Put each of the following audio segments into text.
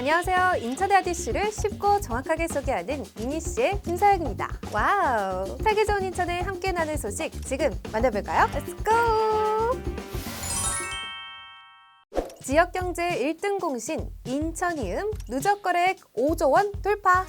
안녕하세요. 인천의 아디씨를 쉽고 정확하게 소개하는 미니씨의 김사영입니다. 와우! 살기 좋은 인천을 함께 나눌 소식 지금 만나볼까요? Let's go! 지역경제 1등 공신 인천이음 누적거래액 5조 원 돌파.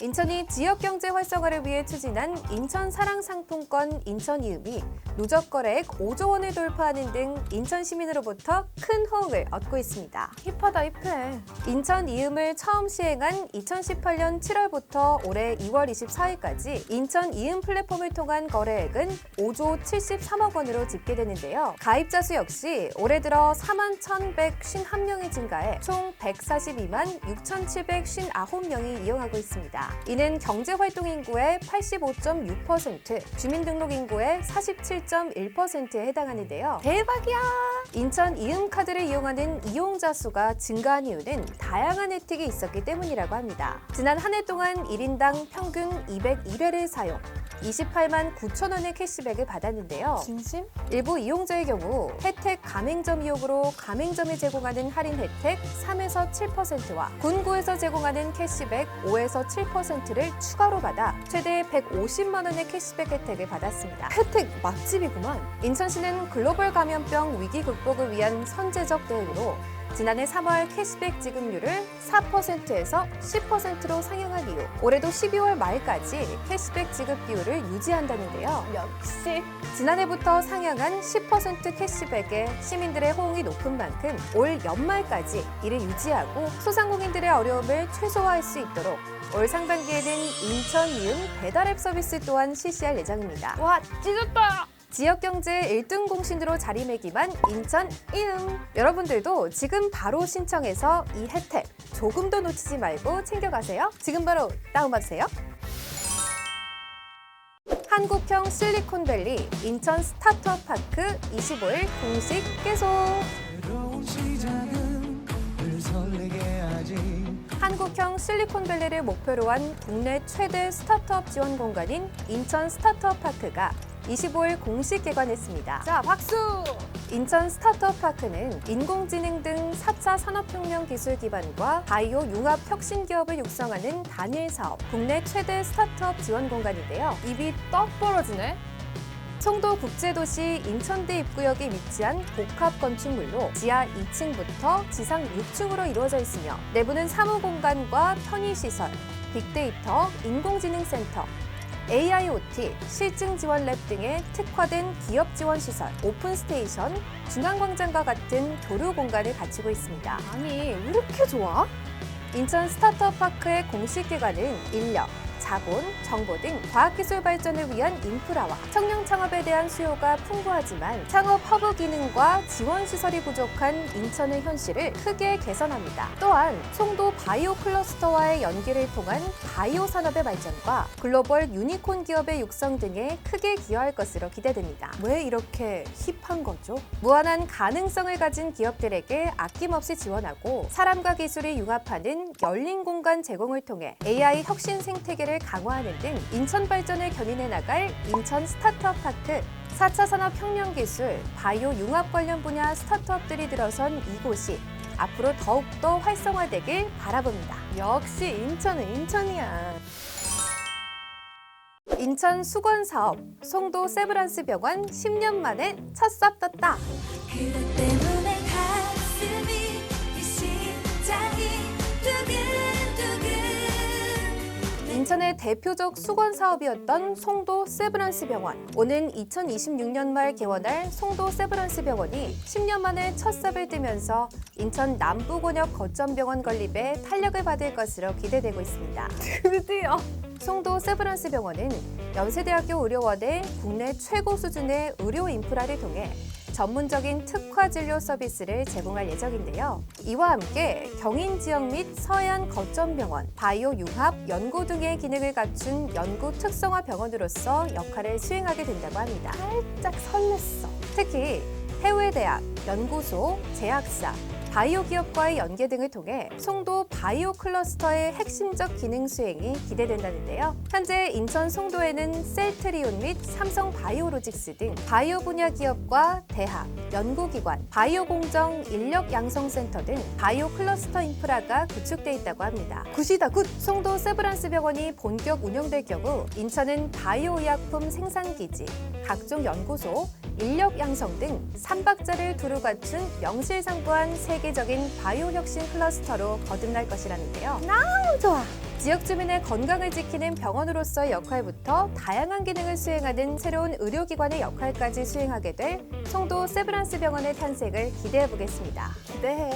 인천이 지역경제 활성화를 위해 추진한 인천 사랑상품권 인천이음이 누적거래액 5조 원을 돌파하는 등 인천 시민으로부터 큰 호응을 얻고 있습니다. 힙하다 힙해. 인천이음을 처음 시행한 2018년 7월부터 올해 2월 24일까지 인천이음 플랫폼을 통한 거래액은 5조 73억 원으로 집계되는데요. 가입자 수 역시 올해 들어 41,151명이 증가해 총 142만 6,759명이 이용하고 있습니다. 이는 경제활동 인구의 85.6%, 주민등록 인구의 47.1%에 해당하는데요. 대박이야! 인천 이음카드를 이용하는 이용자 수가 증가한 이유는 다양한 혜택이 있었기 때문이라고 합니다. 지난 한 해 동안 1인당 평균 201회를 사용, 28만 9천 원의 캐시백을 받았는데에요. 진심? 일부 이용자의 경우 혜택 가맹점 이용으로 가맹점이 제공하는 할인 혜택 3에서 7%와 군구에서 제공하는 캐시백 5에서 7%를 추가로 받아 최대 150만 원의 캐시백 혜택을 받았습니다. 혜택 맛집이구만. 인천시는 글로벌 감염병 위기 극복을 위한 선제적 대응으로 지난해 3월 캐시백 지급률을 4%에서 10%로 상향한 이후 올해도 12월 말까지 캐시백 지급 비율을 유지한다는데요. 역시 지난해부터 상향한 10% 캐시백에 시민들의 호응이 높은 만큼 올 연말까지 이를 유지하고 소상공인들의 어려움을 최소화할 수 있도록 올 상반기에는 인천 이음 배달앱 서비스 또한 실시할 예정입니다. 와 찢었다. 지역경제 1등 공신으로 자리매김한 인천 이음. 여러분들도 지금 바로 신청해서 이 혜택 조금도 놓치지 말고 챙겨가세요. 지금 바로 다운받으세요. 한국형 실리콘밸리 인천 스타트업 파크 25일 공식 개소. 한국형 실리콘밸리를 목표로 한 국내 최대 스타트업 지원 공간인 인천 스타트업 파크가 25일 공식 개관했습니다. 자 박수. 인천 스타트업 파크는 인공지능 등 4차 산업혁명 기술 기반과 바이오 융합 혁신 기업을 육성하는 단일 사업, 국내 최대 스타트업 지원 공간인데요. 입이 떡 벌어지네. 송도 국제도시 인천대 입구역에 위치한 복합 건축물로 지하 2층부터 지상 6층으로 이루어져 있으며 내부는 사무공간과 편의시설, 빅데이터, 인공지능센터, AIoT, 실증 지원 랩 등의 특화된 기업 지원 시설, 오픈 스테이션, 중앙광장과 같은 교류 공간을 갖추고 있습니다. 아니 왜 이렇게 좋아? 인천 스타트업 파크의 공식 개관은 인력, 자본, 정보 등 과학기술 발전을 위한 인프라와 청년 창업에 대한 수요가 풍부하지만 창업 허브 기능과 지원 시설이 부족한 인천의 현실을 크게 개선합니다. 또한 송도 바이오 클러스터와의 연계를 통한 바이오 산업의 발전과 글로벌 유니콘 기업의 육성 등에 크게 기여할 것으로 기대됩니다. 왜 이렇게 힙한 거죠? 무한한 가능성을 가진 기업들에게 아낌없이 지원하고 사람과 기술이 융합하는 열린 공간 제공을 통해 AI 혁신 생태계를 강화하는 등 인천 발전을 견인해 나갈 인천 스타트업 파크. 4차 산업혁명 기술, 바이오 융합 관련 분야 스타트업들이 들어선 이곳이 앞으로 더욱더 활성화되길 바라봅니다. 역시 인천은 인천이야. 인천 수건사업, 송도 세브란스 병원 10년 만에 첫 삽 떴다. 그것 때문에 가슴이 이 심장이 두근두근. 인천의 대표적 수건 사업이었던 송도 세브란스 병원. 오는 2026년 말 개원할 송도 세브란스 병원이 10년 만에 첫 삽을 뜨면서 인천 남부곤역 거점병원 건립에 탄력을 받을 것으로 기대되고 있습니다. 드디어. 송도 세브란스 병원은 연세대학교 의료원의 국내 최고 수준의 의료 인프라를 통해 전문적인 특화 진료 서비스를 제공할 예정인데요. 이와 함께 경인 지역 및 서해안 거점병원, 바이오 융합, 연구 등의 기능을 갖춘 연구 특성화 병원으로서 역할을 수행하게 된다고 합니다. 살짝 설렜어. 특히 해외대학, 연구소, 제약사, 바이오 기업과의 연계 등을 통해 송도 바이오 클러스터의 핵심적 기능 수행이 기대된다는데요. 현재 인천 송도에는 셀트리온 및 삼성 바이오로직스 등 바이오 분야 기업과 대학, 연구기관, 바이오 공정 인력 양성센터 등 바이오 클러스터 인프라가 구축돼 있다고 합니다. 굿이다, 굿. 송도 세브란스 병원이 본격 운영될 경우 인천은 바이오 의약품 생산기지, 각종 연구소, 인력 양성 등 3박자를 두루 갖춘 명실상부한 세계적인 바이오 혁신 클러스터로 거듭날 것이라는데요. 너무 좋아. 지역 주민의 건강을 지키는 병원으로서의 역할부터 다양한 기능을 수행하는 새로운 의료기관의 역할까지 수행하게 될 송도 세브란스 병원의 탄생을 기대해 보겠습니다. 기대해.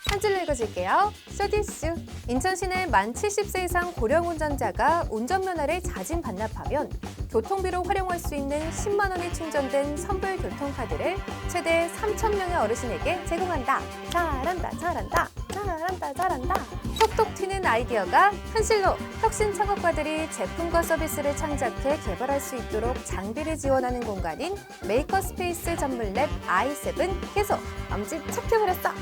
한 줄로 읽어줄게요. 쇼디스. 인천시내 만 70세 이상 고령 운전자가 운전면허를 자진 반납하면 교통비로 활용할 수 있는 10만 원이 충전된 선불 교통카드를 최대 3,000명의 어르신에게 제공한다. 잘한다, 잘한다. 잘한다, 잘한다. 톡톡 튀는 아이디어가 현실로 혁신 창업가들이 제품과 서비스를 창작해 개발할 수 있도록 장비를 지원하는 공간인 메이커스페이스 전문랩 i7 개소. 엄지 착해버렸어.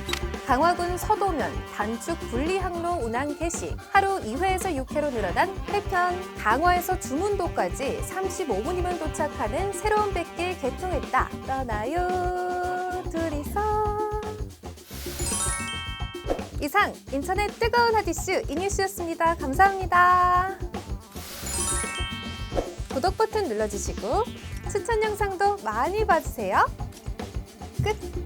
강화군 서도면 단축 분리항로 운항 개시, 하루 2회에서 6회로 늘어난 해편, 강화에서 주문도까지 35분이면 도착하는 새로운 백길 개통했다. 떠나요, 둘이서. 이상 인천의 뜨거운 핫이슈 이니슈였습니다. 감사합니다. 구독 버튼 눌러주시고 추천 영상도 많이 봐주세요. 끝!